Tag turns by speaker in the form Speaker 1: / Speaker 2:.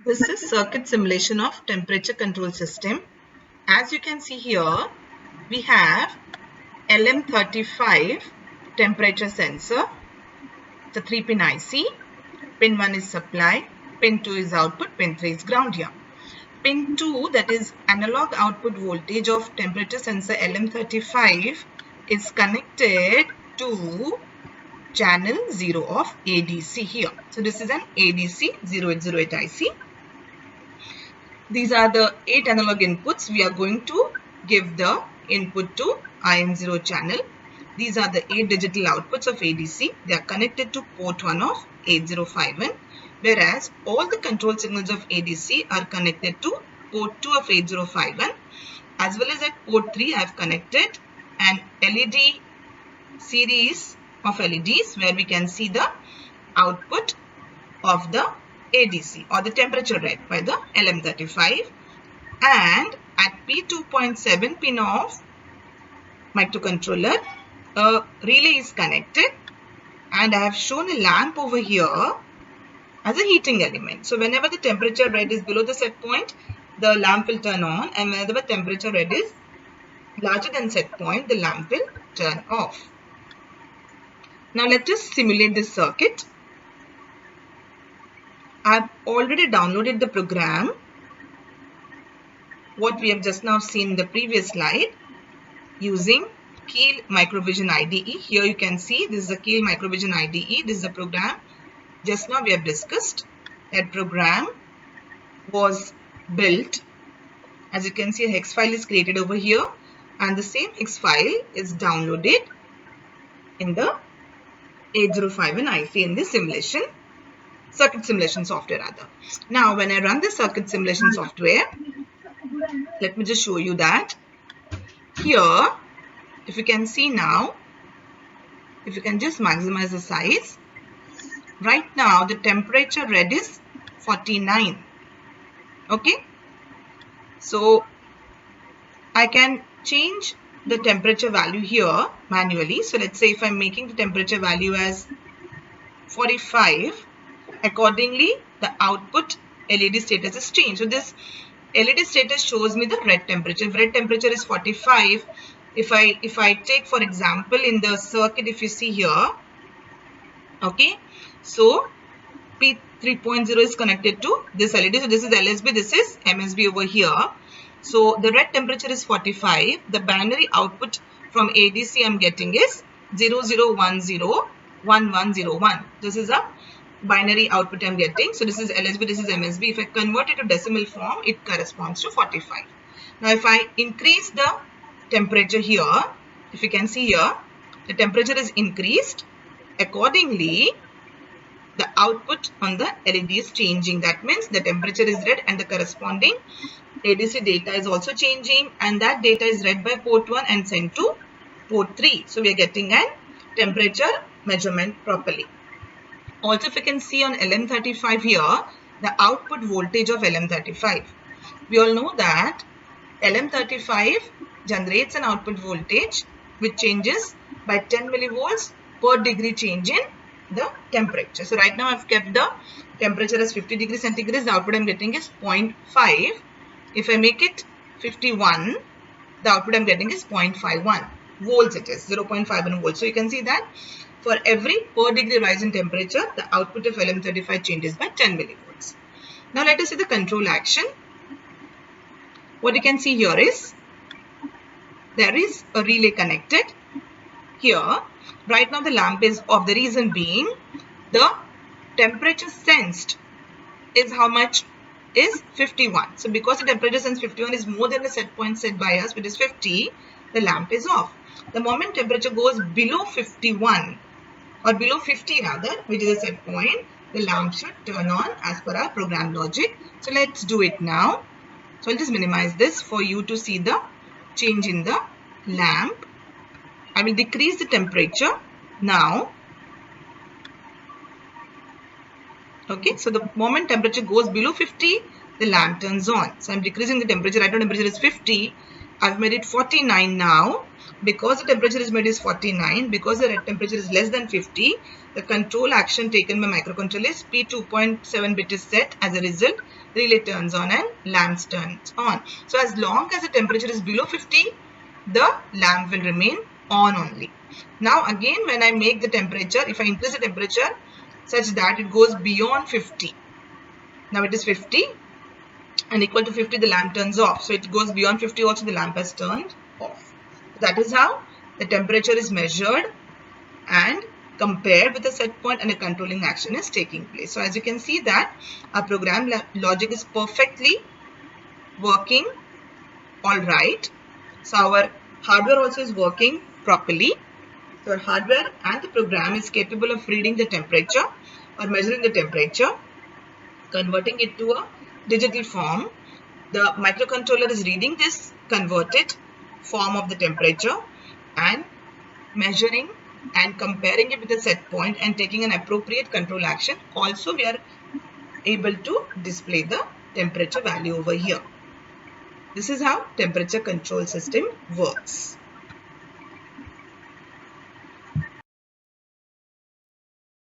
Speaker 1: This is circuit simulation of temperature control system. As you can see here, we have LM35 temperature sensor. It's a 3-pin IC. Pin 1 is supply, pin 2 is output, pin 3 is ground here. Pin 2, that is analog output voltage of temperature sensor LM35, is connected to channel 0 of ADC here. So this is an ADC 0808 IC. These are the 8 analog inputs. We are going to give the input to IN0 channel. These are the 8 digital outputs of ADC. They are connected to port 1 of 8051, whereas all the control signals of ADC are connected to port 2 of 8051, as well as at port 3 I have connected an LED series of LEDs where we can see the output of the ADC or the temperature read by the LM35, and at P2.7 pin of microcontroller a relay is connected, and I have shown a lamp over here as a heating element. So whenever the temperature read is below the set point, the lamp will turn on, and whenever the temperature read is larger than set point, the lamp will turn off. Now let us simulate this circuit. I have already downloaded the program, what we have just now seen in the previous slide, using Keil Microvision IDE. Here you can see this is the Keil Microvision IDE. This is the program just now we have discussed. That program was built. As you can see, a hex file is created over here, and the same hex file is downloaded in the 8051 IC in this simulation. Circuit simulation software rather. Now when I run the circuit simulation software, let me just show you that. Here, if you can see now, if you can just maximize the size, right now the temperature read is 49. Okay, so I can change the temperature value here manually. So let's say if I'm making the temperature value as 45, accordingly the output LED status is changed. So this LED status shows me the red temperature. If red temperature is 45, if I take for example in the circuit, if you see here, okay, so P3.0 is connected to this LED. So this is LSB, this is MSB over here. So the red temperature is 45. The binary output from ADC I'm getting is 00101101. This is a binary output I'm getting. So this is LSB, this is MSB. If I convert it to decimal form, it corresponds to 45. Now if I increase the temperature here, if you can see here, the temperature is increased. Accordingly, the output on the LED is changing. That means the temperature is read and the corresponding ADC data is also changing, and that data is read by port 1 and sent to port 3. So we are getting an temperature measurement properly. Also, if you can see on LM35 here, the output voltage of LM35. We all know that LM35 generates an output voltage which changes by 10 millivolts per degree change in the temperature. So right now I've kept the temperature as 50 degrees centigrade. The output I'm getting is 0.5. If I make it 51, the output I'm getting is 0.51 volts. It is 0.51 volts. So you can see that for every per degree rise in temperature, the output of LM35 changes by 10 millivolts. Now let us see the control action. What you can see here is there is a relay connected here. Right now the lamp is off. The reason being the temperature sensed is how much? Is 51. So because the temperature sensed 51 is more than the set point set by us, which is 50, the lamp is off. The moment temperature goes below 51 or below 50 rather, which is a set point, the lamp should turn on as per our program logic. So let's do it now. So I'll just minimize this for you to see the change in the lamp. I will decrease the temperature now. Okay, so the moment temperature goes below 50, the lamp turns on. So I'm decreasing the temperature. Right now temperature is 50. I've made it 49 now. Because the temperature is made is 49, because the temperature is less than 50, the control action taken by microcontroller is P2.7 bit is set. As a result, relay turns on and lamps turns on. So as long as the temperature is below 50, the lamp will remain on only. Now again, when I make the temperature, if I increase the temperature such that it goes beyond 50, now it is 50 and equal to 50, the lamp turns off. So it goes beyond 50 also, the lamp has turned off. That is how the temperature is measured and compared with the set point, and a controlling action is taking place. So as you can see that our program logic is perfectly working all right. So our hardware also is working properly. So our hardware and the program is capable of reading the temperature or measuring the temperature, converting it to a digital form. The microcontroller is reading this converted form of the temperature and measuring and comparing it with the set point and taking an appropriate control action. Also, we are able to display the temperature value over here. This is how temperature control system works.